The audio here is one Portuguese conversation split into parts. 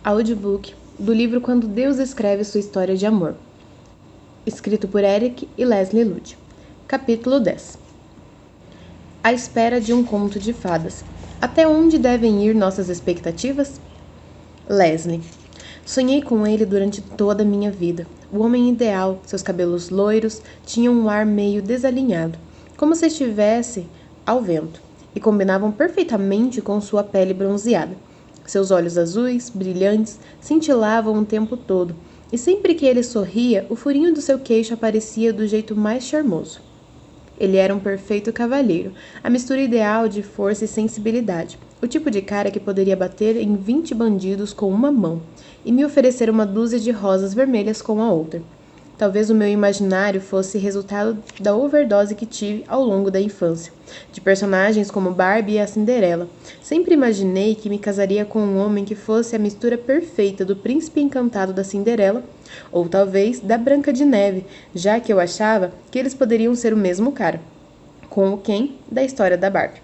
audiobook do livro Quando Deus Escreve Sua História de Amor, escrito por Eric e Leslie Ludd. Capítulo 10. À espera de um conto de fadas. Até onde devem ir nossas expectativas? Leslie. Sonhei com ele durante toda a minha vida. O homem ideal, seus cabelos loiros tinham um ar meio desalinhado, como se estivesse ao vento, e combinavam perfeitamente com sua pele bronzeada. Seus olhos azuis, brilhantes, cintilavam o tempo todo, e sempre que ele sorria, o furinho do seu queixo aparecia do jeito mais charmoso. Ele era um perfeito cavalheiro, a mistura ideal de força e sensibilidade, o tipo de cara que poderia bater em 20 bandidos com uma mão e me oferecer uma dúzia de rosas vermelhas com a outra. Talvez o meu imaginário fosse resultado da overdose que tive ao longo da infância, de personagens como Barbie e a Cinderela. Sempre imaginei que me casaria com um homem que fosse a mistura perfeita do príncipe encantado da Cinderela, ou talvez da Branca de Neve, já que eu achava que eles poderiam ser o mesmo cara, com o Ken da história da Barbie.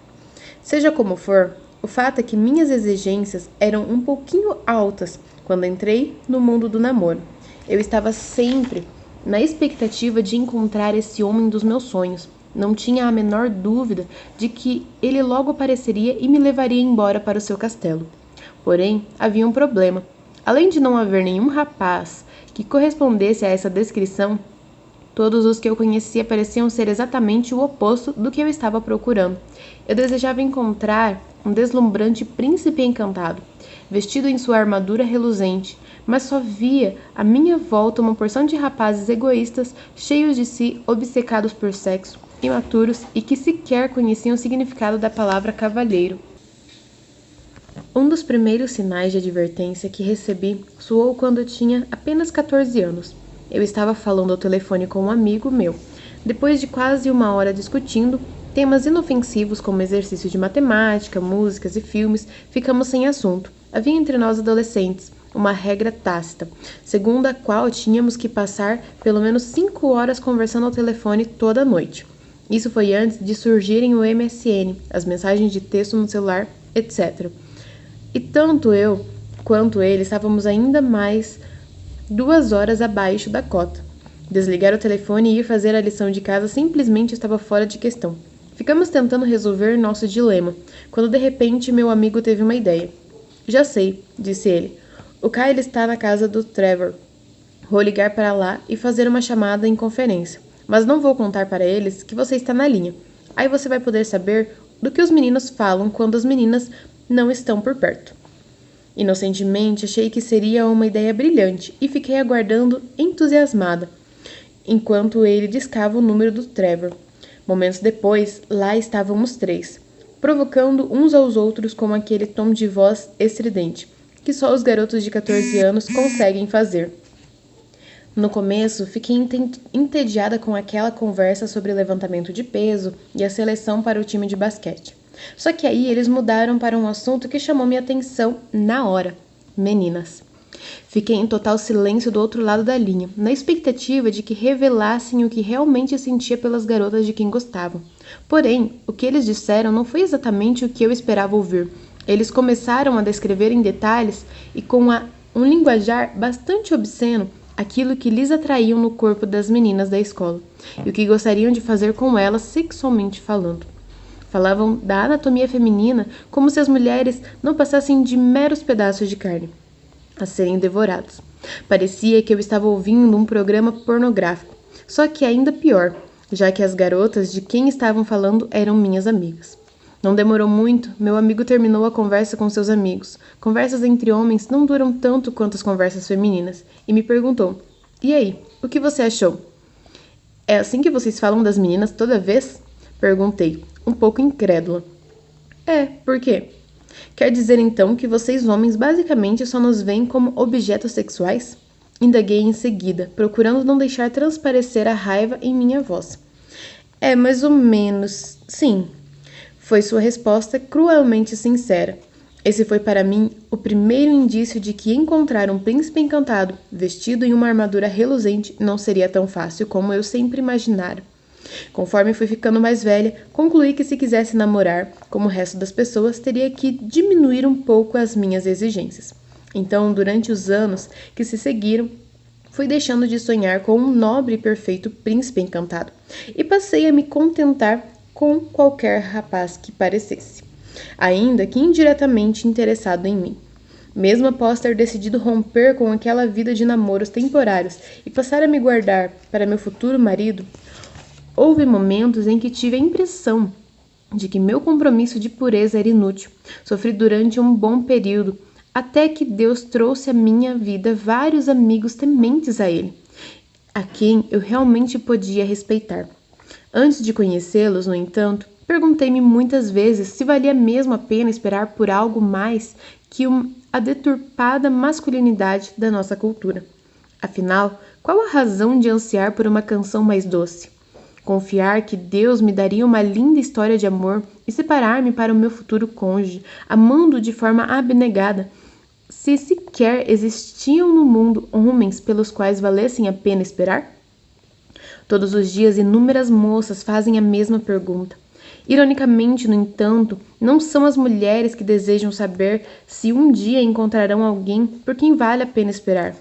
Seja como for, o fato é que minhas exigências eram um pouquinho altas quando entrei no mundo do namoro. Eu estava sempre na expectativa de encontrar esse homem dos meus sonhos. Não tinha a menor dúvida de que ele logo apareceria e me levaria embora para o seu castelo. Porém, havia um problema. Além de não haver nenhum rapaz que correspondesse a essa descrição, todos os que eu conhecia pareciam ser exatamente o oposto do que eu estava procurando. Eu desejava encontrar um deslumbrante príncipe encantado, vestido em sua armadura reluzente, mas só via à minha volta uma porção de rapazes egoístas, cheios de si, obcecados por sexo, imaturos e que sequer conheciam o significado da palavra cavalheiro. Um dos primeiros sinais de advertência que recebi soou quando eu tinha apenas 14 anos. Eu estava falando ao telefone com um amigo meu. Depois de quase uma hora discutindo temas inofensivos como exercício de matemática, músicas e filmes, ficamos sem assunto. Havia entre nós adolescentes uma regra tácita, segundo a qual tínhamos que passar pelo menos 5 horas conversando ao telefone toda noite. Isso foi antes de surgirem o MSN, as mensagens de texto no celular, etc. E tanto eu quanto ele estávamos ainda mais 2 horas abaixo da cota. Desligar o telefone e ir fazer a lição de casa simplesmente estava fora de questão. Ficamos tentando resolver nosso dilema, quando de repente meu amigo teve uma ideia. Já sei, disse ele. O Kyle está na casa do Trevor. Vou ligar para lá e fazer uma chamada em conferência, mas não vou contar para eles que você está na linha. Aí você vai poder saber do que os meninos falam quando as meninas não estão por perto. Inocentemente, achei que seria uma ideia brilhante e fiquei aguardando entusiasmada, enquanto ele discava o número do Trevor. Momentos depois, lá estávamos 3, provocando uns aos outros com aquele tom de voz estridente, que só os garotos de 14 anos conseguem fazer. No começo, fiquei entediada com aquela conversa sobre levantamento de peso e a seleção para o time de basquete. Só que aí eles mudaram para um assunto que chamou minha atenção na hora: meninas. Fiquei em total silêncio do outro lado da linha, na expectativa de que revelassem o que realmente sentia pelas garotas de quem gostavam. Porém, o que eles disseram não foi exatamente o que eu esperava ouvir. Eles começaram a descrever em detalhes e com um linguajar bastante obsceno aquilo que lhes atraíam no corpo das meninas da escola e o que gostariam de fazer com elas sexualmente falando. Falavam da anatomia feminina como se as mulheres não passassem de meros pedaços de carne a serem devorados. Parecia que eu estava ouvindo um programa pornográfico, só que ainda pior, já que as garotas de quem estavam falando eram minhas amigas. Não demorou muito, meu amigo terminou a conversa com seus amigos. Conversas entre homens não duram tanto quanto as conversas femininas, e me perguntou: "E aí, o que você achou?" "É assim que vocês falam das meninas toda vez?" Perguntei, um pouco incrédula. "É, por quê?" "Quer dizer então que vocês homens basicamente só nos veem como objetos sexuais?" Indaguei em seguida, procurando não deixar transparecer a raiva em minha voz. "É mais ou menos, sim." Foi sua resposta cruelmente sincera. Esse foi para mim o primeiro indício de que encontrar um príncipe encantado, vestido em uma armadura reluzente, não seria tão fácil como eu sempre imaginara. Conforme fui ficando mais velha, concluí que se quisesse namorar, como o resto das pessoas, teria que diminuir um pouco as minhas exigências. Então, durante os anos que se seguiram, fui deixando de sonhar com um nobre e perfeito príncipe encantado e passei a me contentar com qualquer rapaz que parecesse, ainda que indiretamente interessado em mim. Mesmo após ter decidido romper com aquela vida de namoros temporários e passar a me guardar para meu futuro marido, houve momentos em que tive a impressão de que meu compromisso de pureza era inútil. Sofri durante um bom período, até que Deus trouxe à minha vida vários amigos tementes a Ele, a quem eu realmente podia respeitar. Antes de conhecê-los, no entanto, perguntei-me muitas vezes se valia mesmo a pena esperar por algo mais que a deturpada masculinidade da nossa cultura. Afinal, qual a razão de ansiar por uma canção mais doce? Confiar que Deus me daria uma linda história de amor e separar-me para o meu futuro cônjuge, amando de forma abnegada, se sequer existiam no mundo homens pelos quais valessem a pena esperar? Todos os dias, inúmeras moças fazem a mesma pergunta. Ironicamente, no entanto, não são as mulheres que desejam saber se um dia encontrarão alguém por quem vale a pena esperar.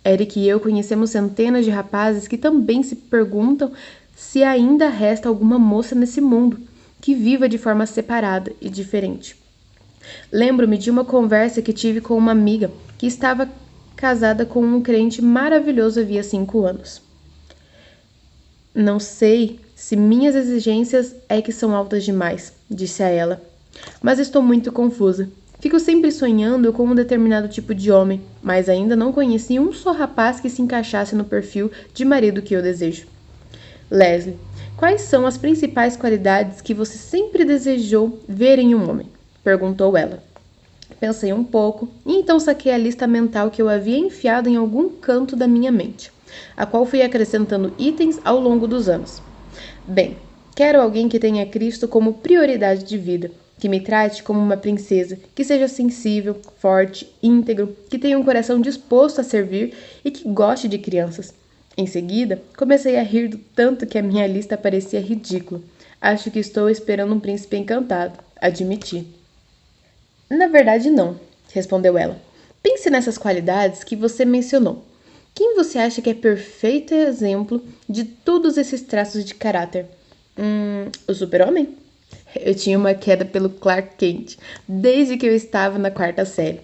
Eric e eu conhecemos centenas de rapazes que também se perguntam se ainda resta alguma moça nesse mundo que viva de forma separada e diferente. Lembro-me de uma conversa que tive com uma amiga que estava casada com um crente maravilhoso havia 5 anos. Não sei se minhas exigências é que são altas demais, disse a ela, mas estou muito confusa. Fico sempre sonhando com um determinado tipo de homem, mas ainda não conheci um só rapaz que se encaixasse no perfil de marido que eu desejo. Leslie, quais são as principais qualidades que você sempre desejou ver em um homem? Perguntou ela. Pensei um pouco e então saquei a lista mental que eu havia enfiado em algum canto da minha mente, a qual fui acrescentando itens ao longo dos anos. Bem, quero alguém que tenha Cristo como prioridade de vida, que me trate como uma princesa, que seja sensível, forte, íntegro, que tenha um coração disposto a servir e que goste de crianças. Em seguida, comecei a rir do tanto que a minha lista parecia ridícula. Acho que estou esperando um príncipe encantado, admiti. Na verdade, não, respondeu ela. Pense nessas qualidades que você mencionou. Quem você acha que é perfeito exemplo de todos esses traços de caráter? O super-homem? Eu tinha uma queda pelo Clark Kent, desde que eu estava na 4ª série.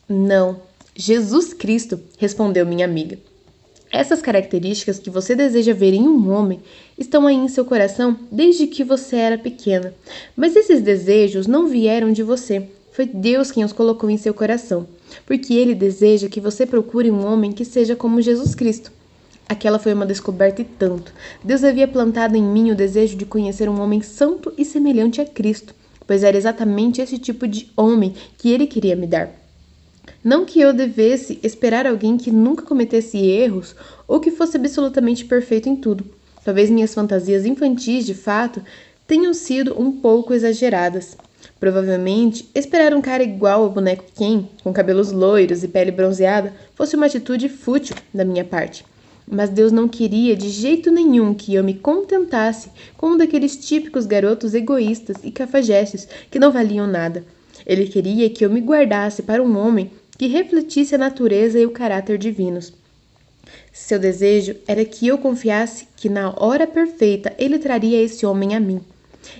Não, Jesus Cristo, respondeu minha amiga. Essas características que você deseja ver em um homem estão aí em seu coração desde que você era pequena. Mas esses desejos não vieram de você. Foi Deus quem os colocou em seu coração, porque Ele deseja que você procure um homem que seja como Jesus Cristo. Aquela foi uma descoberta e tanto. Deus havia plantado em mim o desejo de conhecer um homem santo e semelhante a Cristo, pois era exatamente esse tipo de homem que Ele queria me dar. Não que eu devesse esperar alguém que nunca cometesse erros ou que fosse absolutamente perfeito em tudo. Talvez minhas fantasias infantis, de fato, tenham sido um pouco exageradas. Provavelmente, esperar um cara igual ao boneco Ken, com cabelos loiros e pele bronzeada, fosse uma atitude fútil da minha parte. Mas Deus não queria de jeito nenhum que eu me contentasse com um daqueles típicos garotos egoístas e cafajestes que não valiam nada. Ele queria que eu me guardasse para um homem que refletisse a natureza e o caráter divinos. Seu desejo era que eu confiasse que na hora perfeita ele traria esse homem a mim.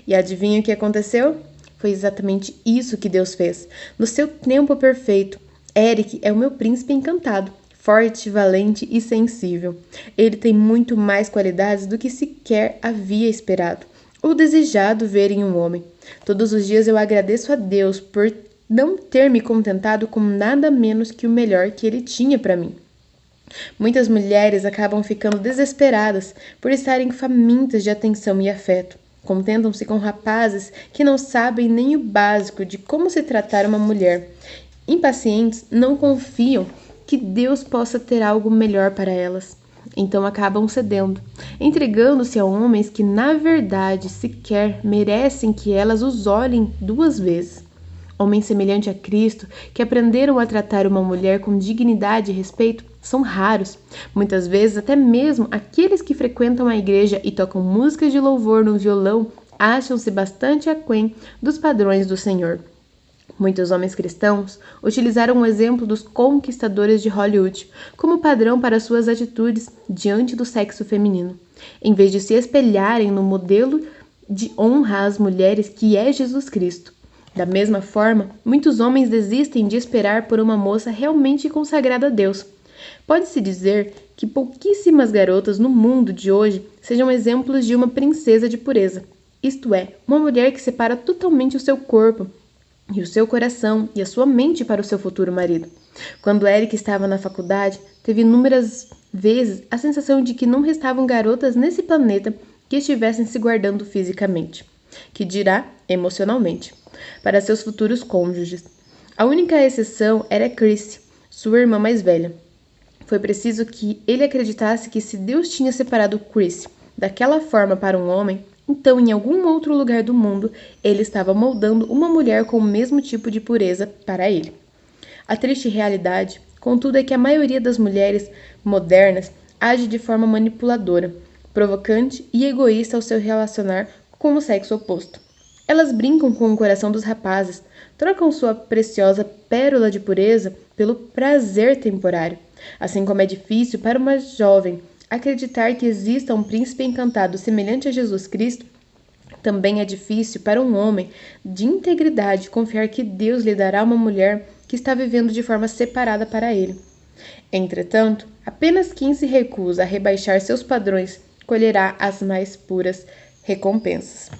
E adivinha o que aconteceu? Foi exatamente isso que Deus fez. No seu tempo perfeito, Eric é o meu príncipe encantado, forte, valente e sensível. Ele tem muito mais qualidades do que sequer havia esperado ou desejado ver em um homem. Todos os dias eu agradeço a Deus por não ter me contentado com nada menos que o melhor que Ele tinha para mim. Muitas mulheres acabam ficando desesperadas por estarem famintas de atenção e afeto. Contentam-se com rapazes que não sabem nem o básico de como se tratar uma mulher. Impacientes, não confiam que Deus possa ter algo melhor para elas. Então acabam cedendo, entregando-se a homens que, na verdade, sequer merecem que elas os olhem 2 vezes. Homens semelhantes a Cristo, que aprenderam a tratar uma mulher com dignidade e respeito, são raros. Muitas vezes, até mesmo aqueles que frequentam a igreja e tocam músicas de louvor no violão acham-se bastante aquém dos padrões do Senhor. Muitos homens cristãos utilizaram o exemplo dos conquistadores de Hollywood como padrão para suas atitudes diante do sexo feminino, em vez de se espelharem no modelo de honra às mulheres que é Jesus Cristo. Da mesma forma, muitos homens desistem de esperar por uma moça realmente consagrada a Deus. Pode-se dizer que pouquíssimas garotas no mundo de hoje sejam exemplos de uma princesa de pureza, isto é, uma mulher que separa totalmente o seu corpo e o seu coração e a sua mente para o seu futuro marido. Quando Eric estava na faculdade, teve inúmeras vezes a sensação de que não restavam garotas nesse planeta que estivessem se guardando fisicamente, que dirá emocionalmente, para seus futuros cônjuges. A única exceção era Chrissy, sua irmã mais velha. Foi preciso que ele acreditasse que se Deus tinha separado Chrissy daquela forma para um homem, então, em algum outro lugar do mundo, ele estava moldando uma mulher com o mesmo tipo de pureza para ele. A triste realidade, contudo, é que a maioria das mulheres modernas age de forma manipuladora, provocante e egoísta ao se relacionar com o sexo oposto. Elas brincam com o coração dos rapazes, trocam sua preciosa pérola de pureza pelo prazer temporário, assim como é difícil para uma jovem acreditar que exista um príncipe encantado semelhante a Jesus Cristo. Também é difícil para um homem de integridade confiar que Deus lhe dará uma mulher que está vivendo de forma separada para ele. Entretanto, apenas quem se recusa a rebaixar seus padrões colherá as mais puras recompensas.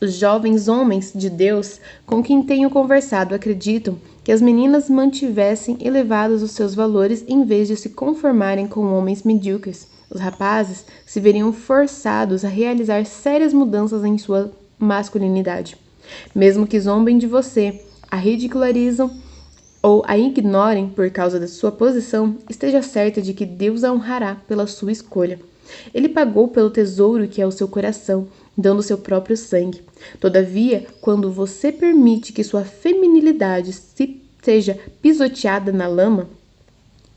Os jovens homens de Deus com quem tenho conversado acreditam que as meninas mantivessem elevados os seus valores em vez de se conformarem com homens medíocres. Os rapazes se veriam forçados a realizar sérias mudanças em sua masculinidade. Mesmo que zombem de você, a ridicularizam ou a ignorem por causa da sua posição, esteja certa de que Deus a honrará pela sua escolha. Ele pagou pelo tesouro que é o seu coração, dando seu próprio sangue. Todavia, quando você permite que sua feminilidade seja pisoteada na lama,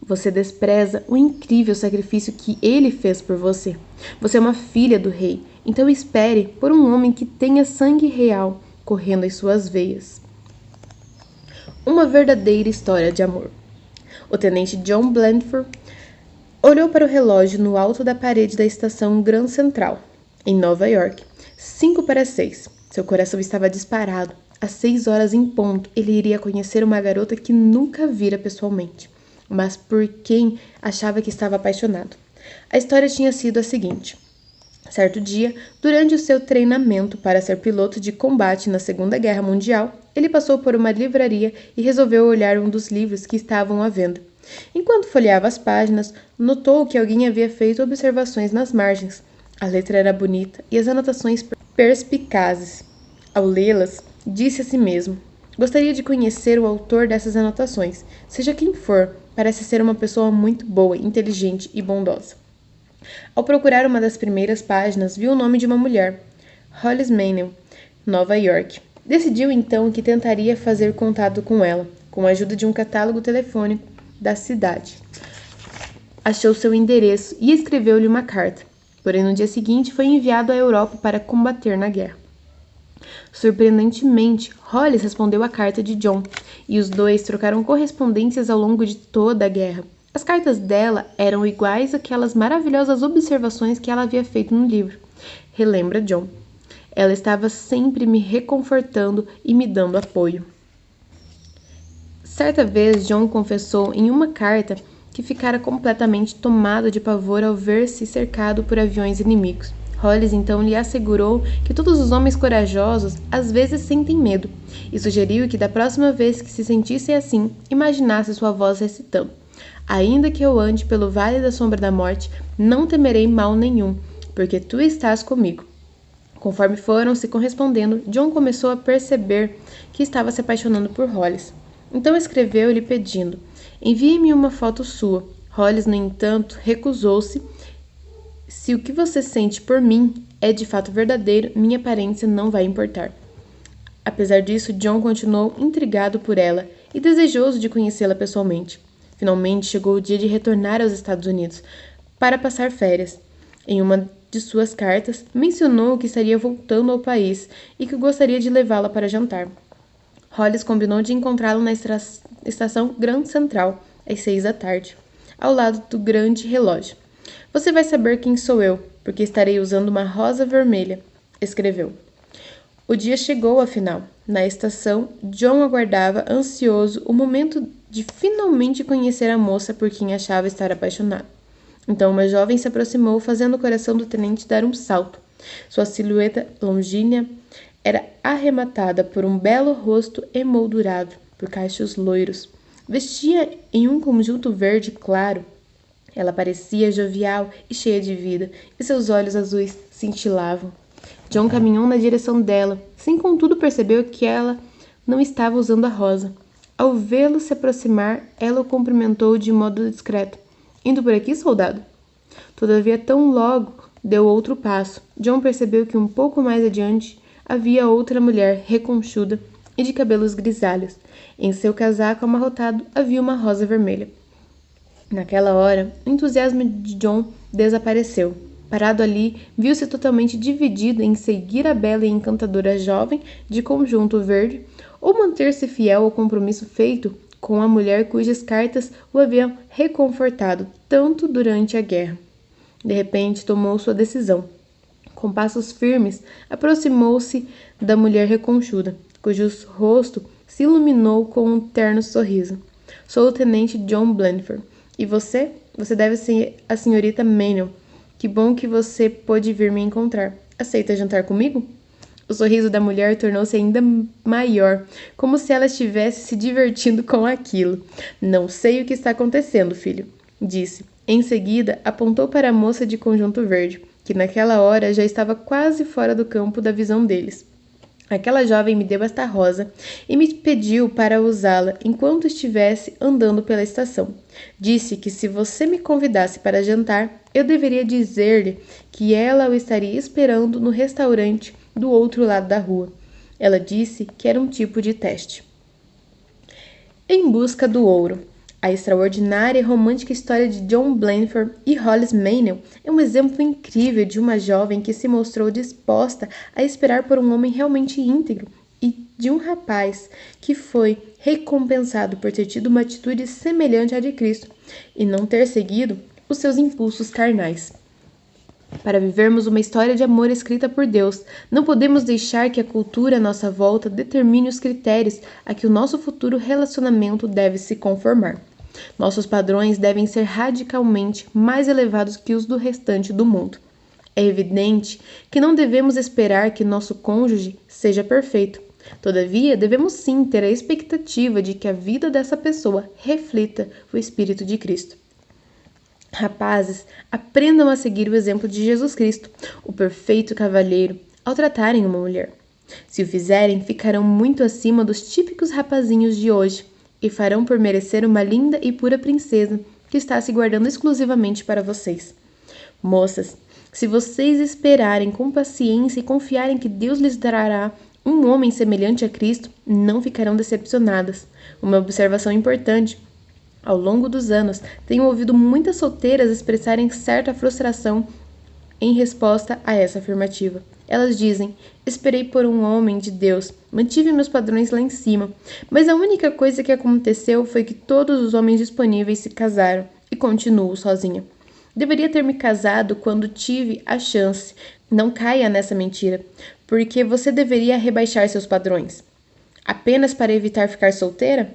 você despreza o incrível sacrifício que ele fez por você. Você é uma filha do rei, então espere por um homem que tenha sangue real correndo em suas veias. Uma verdadeira história de amor. O tenente John Blandford olhou para o relógio no alto da parede da estação Grand Central, em Nova York. 5 para 6. Seu coração estava disparado. Às 6 horas em ponto, ele iria conhecer uma garota que nunca vira pessoalmente, mas por quem achava que estava apaixonado. A história tinha sido a seguinte. Certo dia, durante o seu treinamento para ser piloto de combate na Segunda Guerra Mundial, ele passou por uma livraria e resolveu olhar um dos livros que estavam à venda. Enquanto folheava as páginas, notou que alguém havia feito observações nas margens. A letra era bonita e as anotações perspicazes. Ao lê-las, disse a si mesmo: gostaria de conhecer o autor dessas anotações. Seja quem for, parece ser uma pessoa muito boa, inteligente e bondosa. Ao procurar uma das primeiras páginas, viu o nome de uma mulher, Hollis Manuel, Nova York. Decidiu então que tentaria fazer contato com ela, com a ajuda de um catálogo telefônico da cidade. Achou seu endereço e escreveu-lhe uma carta. Porém, no dia seguinte, foi enviado à Europa para combater na guerra. Surpreendentemente, Hollis respondeu à carta de John, e os dois trocaram correspondências ao longo de toda a guerra. As cartas dela eram iguais àquelas maravilhosas observações que ela havia feito no livro. Relembra John. Ela estava sempre me reconfortando e me dando apoio. Certa vez, John confessou em uma carta que ficara completamente tomado de pavor ao ver-se cercado por aviões inimigos. Hollis então lhe assegurou que todos os homens corajosos às vezes sentem medo, e sugeriu que da próxima vez que se sentisse assim, imaginasse sua voz recitando: ainda que eu ande pelo vale da sombra da morte, não temerei mal nenhum, porque tu estás comigo. Conforme foram se correspondendo, John começou a perceber que estava se apaixonando por Hollis. Então escreveu-lhe pedindo: envie-me uma foto sua. Hollis, no entanto, recusou-se. Se o que você sente por mim é de fato verdadeiro, minha aparência não vai importar. Apesar disso, John continuou intrigado por ela e desejoso de conhecê-la pessoalmente. Finalmente chegou o dia de retornar aos Estados Unidos para passar férias. Em uma de suas cartas, mencionou que estaria voltando ao país e que gostaria de levá-la para jantar. Hollis combinou de encontrá-lo na estação Grand Central, às 6 da tarde, ao lado do grande relógio. Você vai saber quem sou eu, porque estarei usando uma rosa vermelha, escreveu. O dia chegou, afinal. Na estação, John aguardava, ansioso, o momento de finalmente conhecer a moça por quem achava estar apaixonado. Então uma jovem se aproximou, fazendo o coração do tenente dar um salto. Sua silhueta longínqua era arrematada por um belo rosto emoldurado por cachos loiros. Vestia em um conjunto verde claro. Ela parecia jovial e cheia de vida, e seus olhos azuis cintilavam. John caminhou na direção dela, sem contudo perceber que ela não estava usando a rosa. Ao vê-lo se aproximar, ela o cumprimentou de modo discreto. Indo por aqui, soldado? Todavia, tão logo deu outro passo. John percebeu que um pouco mais adiante havia outra mulher reconchuda e de cabelos grisalhos. Em seu casaco amarrotado havia uma rosa vermelha. Naquela hora, o entusiasmo de John desapareceu. Parado ali, viu-se totalmente dividido em seguir a bela e encantadora jovem de conjunto verde ou manter-se fiel ao compromisso feito com a mulher cujas cartas o haviam reconfortado tanto durante a guerra. De repente, tomou sua decisão. Com passos firmes, aproximou-se da mulher reconchuda, cujo rosto se iluminou com um terno sorriso. Sou o tenente John Blandford. E você? Você deve ser a senhorita Mannion. Que bom que você pôde vir me encontrar. Aceita jantar comigo? O sorriso da mulher tornou-se ainda maior, como se ela estivesse se divertindo com aquilo. Não sei o que está acontecendo, filho, disse. Em seguida, apontou para a moça de conjunto verde, que naquela hora já estava quase fora do campo da visão deles. Aquela jovem me deu esta rosa e me pediu para usá-la enquanto estivesse andando pela estação. Disse que se você me convidasse para jantar, eu deveria dizer-lhe que ela o estaria esperando no restaurante do outro lado da rua. Ela disse que era um tipo de teste. Em busca do ouro. A extraordinária e romântica história de John Blandford e Hollis Mannion é um exemplo incrível de uma jovem que se mostrou disposta a esperar por um homem realmente íntegro e de um rapaz que foi recompensado por ter tido uma atitude semelhante à de Cristo e não ter seguido os seus impulsos carnais. Para vivermos uma história de amor escrita por Deus, não podemos deixar que a cultura à nossa volta determine os critérios a que o nosso futuro relacionamento deve se conformar. Nossos padrões devem ser radicalmente mais elevados que os do restante do mundo. É evidente que não devemos esperar que nosso cônjuge seja perfeito. Todavia, devemos sim ter a expectativa de que a vida dessa pessoa reflita o Espírito de Cristo. Rapazes, aprendam a seguir o exemplo de Jesus Cristo, o perfeito cavalheiro, ao tratarem uma mulher. Se o fizerem, ficarão muito acima dos típicos rapazinhos de hoje e farão por merecer uma linda e pura princesa que está se guardando exclusivamente para vocês. Moças, se vocês esperarem com paciência e confiarem que Deus lhes dará um homem semelhante a Cristo, não ficarão decepcionadas. Uma observação importante. Ao longo dos anos, tenho ouvido muitas solteiras expressarem certa frustração em resposta a essa afirmativa. Elas dizem, esperei por um homem de Deus, mantive meus padrões lá em cima, mas a única coisa que aconteceu foi que todos os homens disponíveis se casaram e continuo sozinha. Deveria ter me casado quando tive a chance. Não caia nessa mentira, porque você deveria rebaixar seus padrões. Apenas para evitar ficar solteira?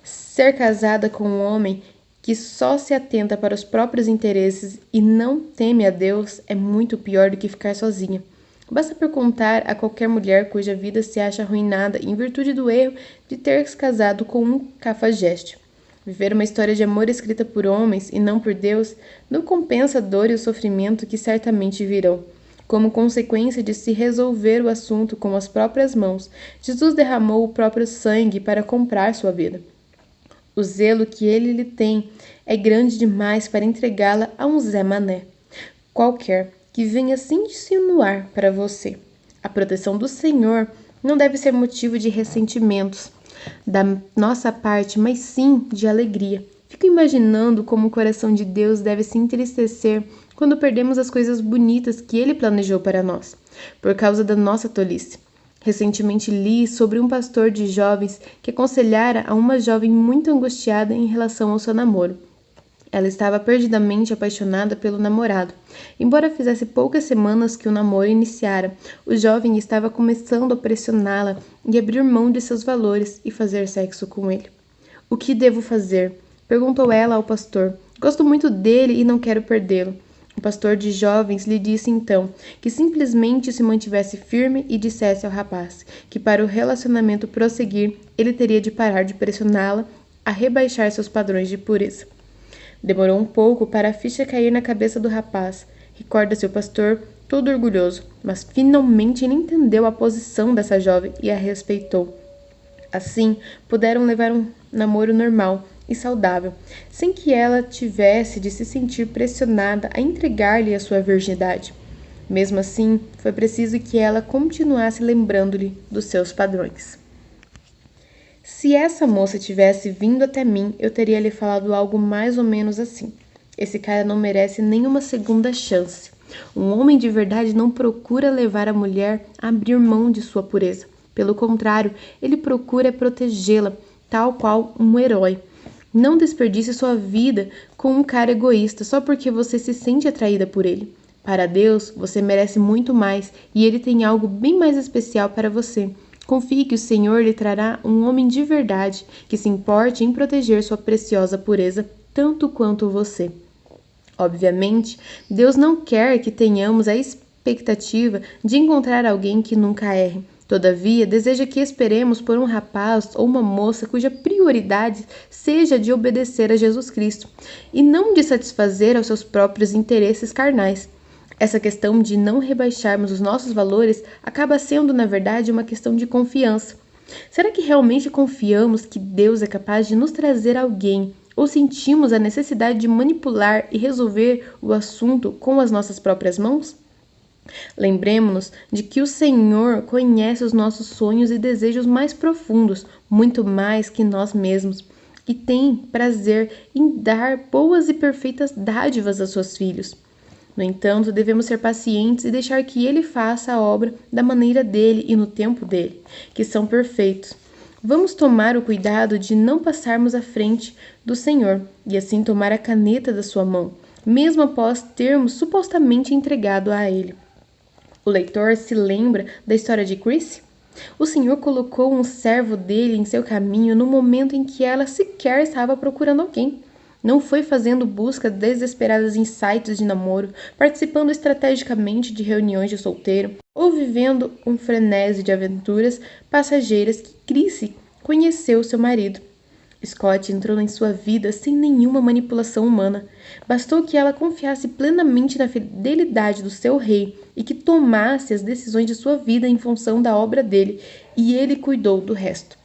Ser casada com um homem que só se atenta para os próprios interesses e não teme a Deus é muito pior do que ficar sozinha. Basta perguntar a qualquer mulher cuja vida se acha arruinada em virtude do erro de ter se casado com um cafajeste. Viver uma história de amor escrita por homens e não por Deus não compensa a dor e o sofrimento que certamente virão. Como consequência de se resolver o assunto com as próprias mãos, Jesus derramou o próprio sangue para comprar sua vida. O zelo que ele lhe tem é grande demais para entregá-la a um Zé Mané qualquer que venha se insinuar para você. A proteção do Senhor não deve ser motivo de ressentimentos da nossa parte, mas sim de alegria. Fico imaginando como o coração de Deus deve se entristecer quando perdemos as coisas bonitas que Ele planejou para nós, por causa da nossa tolice. Recentemente li sobre um pastor de jovens que aconselhara a uma jovem muito angustiada em relação ao seu namoro. Ela estava perdidamente apaixonada pelo namorado. Embora fizesse poucas semanas que o namoro iniciara, o jovem estava começando a pressioná-la e abrir mão de seus valores e fazer sexo com ele. "O que devo fazer?" perguntou ela ao pastor. "Gosto muito dele e não quero perdê-lo." O pastor de jovens lhe disse então que simplesmente se mantivesse firme e dissesse ao rapaz que para o relacionamento prosseguir, ele teria de parar de pressioná-la a rebaixar seus padrões de pureza. Demorou um pouco para a ficha cair na cabeça do rapaz. Recorda-se o pastor, todo orgulhoso, mas finalmente ele entendeu a posição dessa jovem e a respeitou. Assim, puderam levar um namoro normal e saudável, sem que ela tivesse de se sentir pressionada a entregar-lhe a sua virgindade. Mesmo assim, foi preciso que ela continuasse lembrando-lhe dos seus padrões. "Se essa moça tivesse vindo até mim, eu teria lhe falado algo mais ou menos assim. Esse cara não merece nenhuma segunda chance. Um homem de verdade não procura levar a mulher a abrir mão de sua pureza. Pelo contrário, ele procura protegê-la, tal qual um herói. Não desperdice sua vida com um cara egoísta só porque você se sente atraída por ele. Para Deus, você merece muito mais e ele tem algo bem mais especial para você. Confie que o Senhor lhe trará um homem de verdade que se importe em proteger sua preciosa pureza tanto quanto você." Obviamente, Deus não quer que tenhamos a expectativa de encontrar alguém que nunca erre. Todavia, deseja que esperemos por um rapaz ou uma moça cuja prioridade seja de obedecer a Jesus Cristo e não de satisfazer aos seus próprios interesses carnais. Essa questão de não rebaixarmos os nossos valores acaba sendo, na verdade, uma questão de confiança. Será que realmente confiamos que Deus é capaz de nos trazer alguém ou sentimos a necessidade de manipular e resolver o assunto com as nossas próprias mãos? Lembremos-nos de que o Senhor conhece os nossos sonhos e desejos mais profundos, muito mais que nós mesmos, e tem prazer em dar boas e perfeitas dádivas a seus filhos. No entanto, devemos ser pacientes e deixar que Ele faça a obra da maneira dele e no tempo dele, que são perfeitos. Vamos tomar o cuidado de não passarmos à frente do Senhor e assim tomar a caneta da sua mão, mesmo após termos supostamente entregado a Ele. O leitor se lembra da história de Chris? O Senhor colocou um servo dele em seu caminho no momento em que ela sequer estava procurando alguém. Não foi fazendo buscas desesperadas em sites de namoro, participando estrategicamente de reuniões de solteiro, ou vivendo um frenesi de aventuras passageiras que Chris conheceu seu marido. Scott entrou em sua vida sem nenhuma manipulação humana. Bastou que ela confiasse plenamente na fidelidade do seu rei e que tomasse as decisões de sua vida em função da obra dele, e ele cuidou do resto.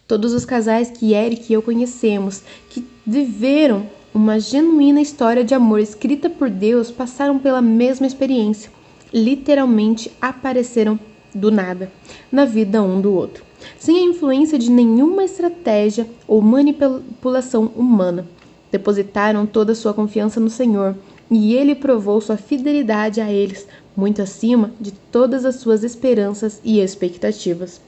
Todos os casais que Eric e eu conhecemos, que viveram uma genuína história de amor escrita por Deus, passaram pela mesma experiência. Literalmente apareceram do nada na vida um do outro, sem a influência de nenhuma estratégia ou manipulação humana. Depositaram toda a sua confiança no Senhor, e Ele provou sua fidelidade a eles, muito acima de todas as suas esperanças e expectativas.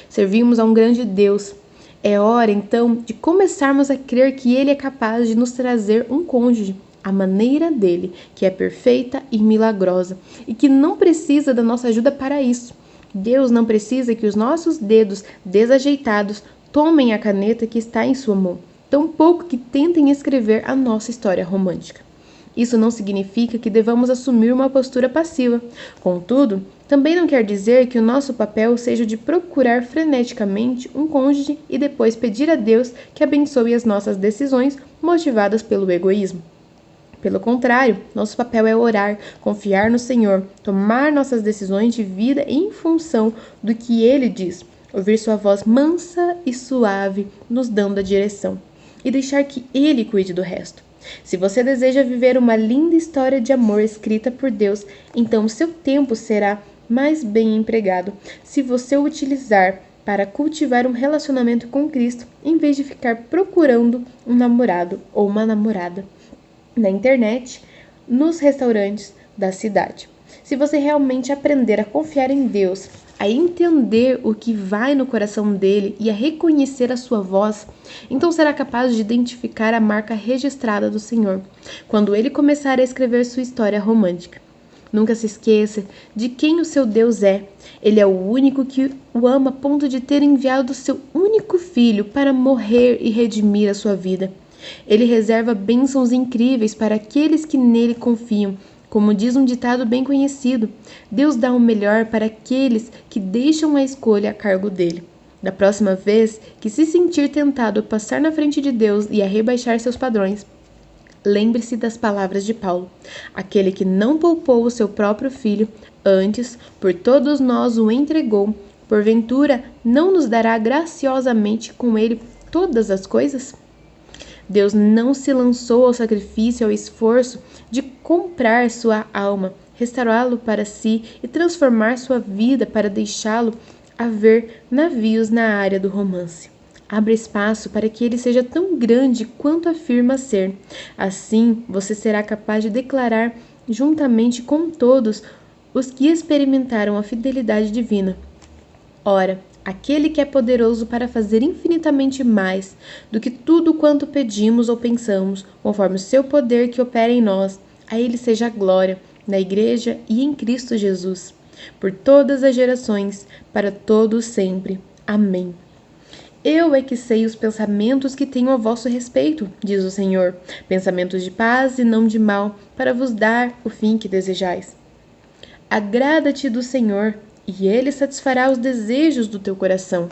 Servimos a um grande Deus. É hora, então, de começarmos a crer que Ele é capaz de nos trazer um cônjuge, à maneira dele, que é perfeita e milagrosa, e que não precisa da nossa ajuda para isso. Deus não precisa que os nossos dedos desajeitados tomem a caneta que está em sua mão, tampouco que tentem escrever a nossa história romântica. Isso não significa que devamos assumir uma postura passiva. Contudo, também não quer dizer que o nosso papel seja o de procurar freneticamente um cônjuge e depois pedir a Deus que abençoe as nossas decisões motivadas pelo egoísmo. Pelo contrário, nosso papel é orar, confiar no Senhor, tomar nossas decisões de vida em função do que Ele diz, ouvir sua voz mansa e suave nos dando a direção e deixar que Ele cuide do resto. Se você deseja viver uma linda história de amor escrita por Deus, então seu tempo será mais bem empregado se você o utilizar para cultivar um relacionamento com Cristo, em vez de ficar procurando um namorado ou uma namorada na internet, nos restaurantes da cidade. Se você realmente aprender a confiar em Deus, a entender o que vai no coração dele e a reconhecer a sua voz, então será capaz de identificar a marca registrada do Senhor, quando ele começar a escrever sua história romântica. Nunca se esqueça de quem o seu Deus é. Ele é o único que o ama a ponto de ter enviado seu único filho para morrer e redimir a sua vida. Ele reserva bênçãos incríveis para aqueles que nele confiam. Como diz um ditado bem conhecido, Deus dá o melhor para aqueles que deixam a escolha a cargo dele. Da próxima vez que se sentir tentado a passar na frente de Deus e a rebaixar seus padrões, lembre-se das palavras de Paulo: aquele que não poupou o seu próprio filho, antes, por todos nós o entregou, porventura não nos dará graciosamente com ele todas as coisas? Deus não se lançou ao sacrifício, ao esforço de comprar sua alma, restaurá-lo para si e transformar sua vida para deixá-lo haver navios na área do romance. Abra espaço para que ele seja tão grande quanto afirma ser. Assim, você será capaz de declarar, juntamente com todos os que experimentaram a fidelidade divina: ora, aquele que é poderoso para fazer infinitamente mais do que tudo quanto pedimos ou pensamos, conforme o seu poder que opera em nós, a ele seja a glória, na Igreja e em Cristo Jesus, por todas as gerações, para todos sempre. Amém. Eu é que sei os pensamentos que tenho a vosso respeito, diz o Senhor, pensamentos de paz e não de mal, para vos dar o fim que desejais. Agrada-te do Senhor, e ele satisfará os desejos do teu coração.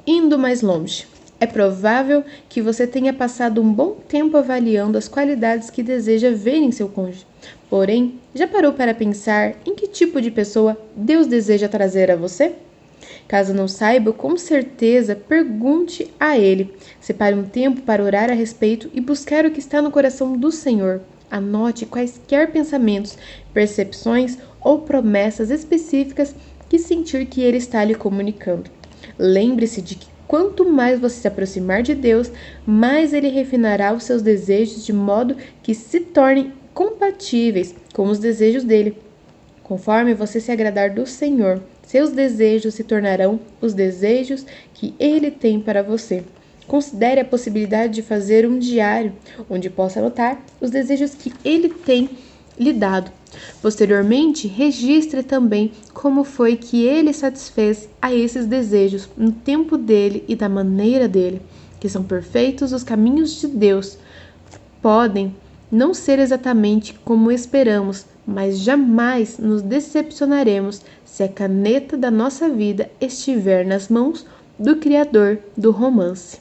Indo mais longe, é provável que você tenha passado um bom tempo avaliando as qualidades que deseja ver em seu cônjuge. Porém, já parou para pensar em que tipo de pessoa Deus deseja trazer a você? Caso não saiba, com certeza, pergunte a ele. Separe um tempo para orar a respeito e buscar o que está no coração do Senhor. Anote quaisquer pensamentos, percepções ou promessas específicas que sentir que ele está lhe comunicando. Lembre-se de que quanto mais você se aproximar de Deus, mais ele refinará os seus desejos de modo que se tornem compatíveis com os desejos dele. Conforme você se agradar do Senhor, seus desejos se tornarão os desejos que ele tem para você. Considere a possibilidade de fazer um diário, onde possa anotar os desejos que ele tem lhe dado. Posteriormente, registre também como foi que ele satisfez a esses desejos no tempo dele e da maneira dele, que são perfeitos os caminhos de Deus. Podem não ser exatamente como esperamos, mas jamais nos decepcionaremos se a caneta da nossa vida estiver nas mãos do Criador do romance.